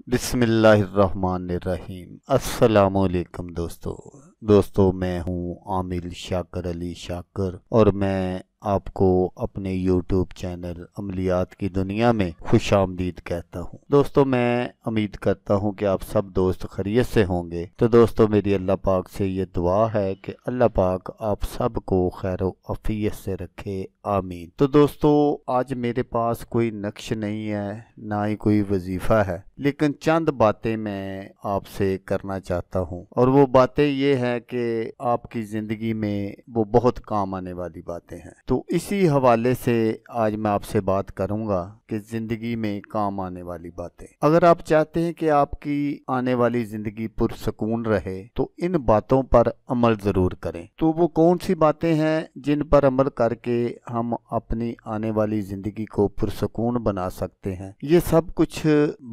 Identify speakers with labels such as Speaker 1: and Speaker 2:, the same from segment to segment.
Speaker 1: बिस्मिल्लाहिर्रहमानिर्रहीम। अस्सलामुअलैकुम दोस्तों, मैं हूँ आमिल शाकर अली शाकर और मैं आपको अपने YouTube चैनल अमलियात की दुनिया में खुश आमदीद कहता हूँ। दोस्तों, मैं उम्मीद करता हूँ कि आप सब दोस्त खैरियत से होंगे। तो दोस्तों, मेरी अल्लाह पाक से ये दुआ है कि अल्लाह पाक आप सब को खैर आफियत से रखे, आमीन। तो दोस्तों, आज मेरे पास कोई नक्श नहीं है, ना ही कोई वजीफा है, लेकिन चंद बातें मैं आपसे करना चाहता हूँ। और वो बातें ये हैं कि आपकी ज़िंदगी में वो बहुत काम आने वाली बातें हैं। तो इसी हवाले से आज मैं आपसे बात करूँगा कि ज़िंदगी में काम आने वाली बातें। अगर आप चाहते हैं कि आपकी आने वाली ज़िंदगी पुरसकून रहे तो इन बातों पर अमल ज़रूर करें। तो वो कौन सी बातें हैं जिन पर अमल करके हम अपनी आने वाली ज़िंदगी को पुरसकून बना सकते हैं, ये सब कुछ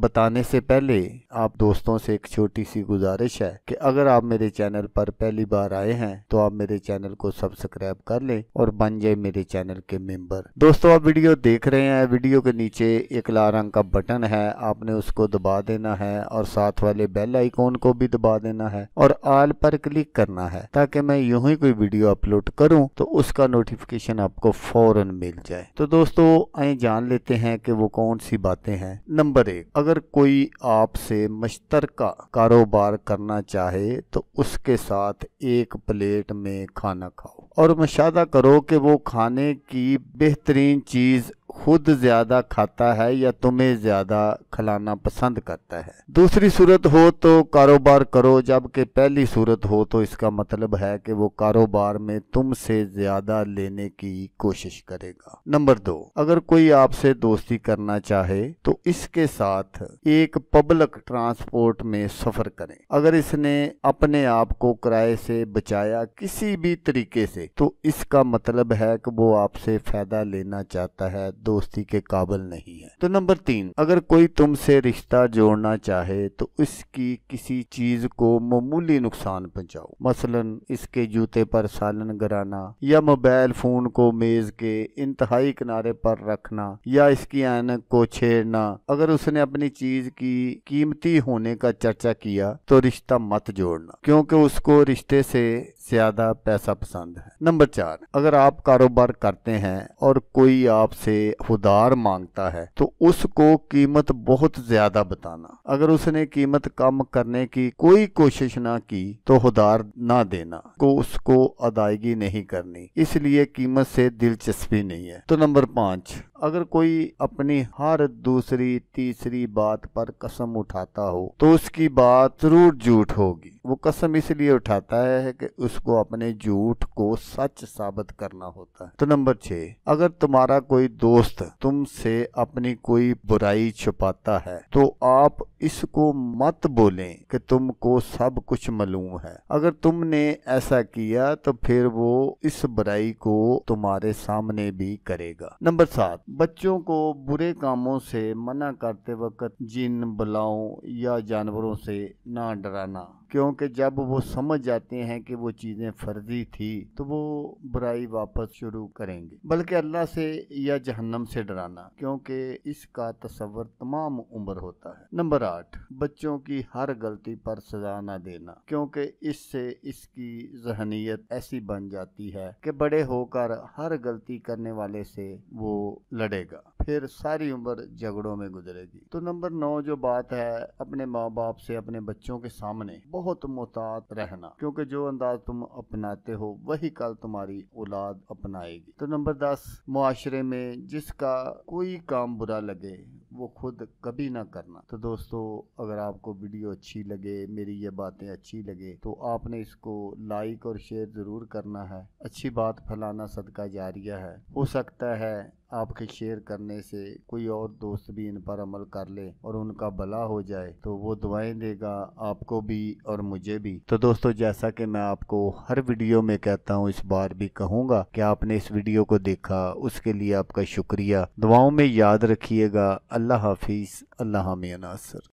Speaker 1: बताने से पहले आप दोस्तों से एक छोटी सी गुजारिश है कि अगर आप मेरे चैनल पर पहली बार आए हैं तो आप मेरे चैनल को सब्सक्राइब कर लें और बन जाए मेरे चैनल के मेंबर। दोस्तों, आप वीडियो देख रहे हैं, वीडियो के नीचे एक लाल रंग का बटन है, आपने उसको दबा देना है और साथ वाले बेल आइकॉन को भी दबा देना है और ऑल पर क्लिक करना है ताकि मैं यूं ही कोई वीडियो अपलोड करूं तो उसका नोटिफिकेशन आपको फौरन मिल जाए। तो दोस्तों, आइए जान लेते हैं कि वो कौन सी बातें हैं। नंबर 1, अगर कोई आपसे मुश्तरका कारोबार करना चाहे तो उसके साथ एक प्लेट में खाना खाओ और मुशाहदा करो कि वो खाने की बेहतरीन चीज खुद ज्यादा खाता है या तुम्हें ज्यादा खिलाना पसंद करता है। दूसरी सूरत हो तो कारोबार करो, जबकि पहली सूरत हो तो इसका मतलब है कि वो कारोबार में तुमसे ज्यादा लेने की कोशिश करेगा। नंबर 2, अगर कोई आपसे दोस्ती करना चाहे तो इसके साथ एक पब्लिक ट्रांसपोर्ट में सफर करें। अगर इसने अपने आप को किराए से बचाया किसी भी तरीके से तो इसका मतलब है कि वो आपसे फायदा लेना चाहता है, दोस्ती के काबिल नहीं है। तो नंबर 3, अगर कोई तुमसे रिश्ता जोड़ना चाहे तो इसकी किसी चीज को मामूली नुकसान पहुंचाओ, मसलन इसके जूते पर सालन गिराना या मोबाइल फोन को मेज के इंतहाई किनारे पर रखना या इसकी ऐनक को छेड़ना। अगर उसने अपनी चीज की कीमती होने का चर्चा किया तो रिश्ता मत जोड़ना, क्योंकि उसको रिश्ते से ज्यादा पैसा पसंद है। नंबर 4, अगर आप कारोबार करते हैं और कोई आपसे उधार मांगता है तो उसको कीमत बहुत ज्यादा बताना। अगर उसने कीमत कम करने की कोई कोशिश ना की तो उधार ना देना, को उसको अदायगी नहीं करनी, इसलिए कीमत से दिलचस्पी नहीं है। तो नंबर 5, अगर कोई अपनी हर दूसरी तीसरी बात पर कसम उठाता हो तो उसकी बात जरूर झूठ होगी। वो कसम इसलिए उठाता है कि उसको अपने झूठ को सच साबित करना होता है। तो नंबर 6, अगर तुम्हारा कोई दोस्त तुमसे अपनी कोई बुराई छुपाता है तो आप इसको मत बोलें कि तुमको सब कुछ मालूम है। अगर तुमने ऐसा किया तो फिर वो इस बुराई को तुम्हारे सामने भी करेगा। नंबर 7, बच्चों को बुरे कामों से मना करते वक्त जिन बलाओं या जानवरों से ना डराना, क्योंकि जब वो समझ जाते हैं कि वो चीजें फर्जी थी तो वो बुराई वापस शुरू करेंगे, बल्कि अल्लाह से या जहन्नम से डराना, क्योंकि इसका तसव्वुर तमाम उम्र होता है। नंबर 8, बच्चों की हर गलती पर सजा न देना, क्योंकि इससे इसकी जहनीयत ऐसी बन जाती है कि बड़े होकर हर गलती करने वाले से वो लड़ेगा, फिर सारी उम्र झगड़ों में गुजरेगी। तो नंबर 9 जो बात है, अपने माँ बाप से अपने बच्चों के सामने बहुत मुहतात रहना, क्योंकि जो अंदाज तुम अपनाते हो वही कल तुम्हारी औलाद अपनाएगी। तो नंबर 10, मुआशरे में जिसका कोई काम बुरा लगे वो खुद कभी ना करना। तो दोस्तों, अगर आपको वीडियो अच्छी लगे, मेरी ये बातें अच्छी लगे तो आपने इसको लाइक और शेयर ज़रूर करना है। अच्छी बात फैलाना सदका जारिया है। हो सकता है आपके शेयर करने से कोई और दोस्त भी इन पर अमल कर ले और उनका भला हो जाए, तो वो दुआएं देगा आपको भी और मुझे भी। तो दोस्तों, जैसा कि मैं आपको हर वीडियो में कहता हूँ, इस बार भी कहूँगा कि आपने इस वीडियो को देखा, उसके लिए आपका शुक्रिया। दुआओं में याद रखिएगा। अल्लाह हाफिज़। अल्लाह में नासर।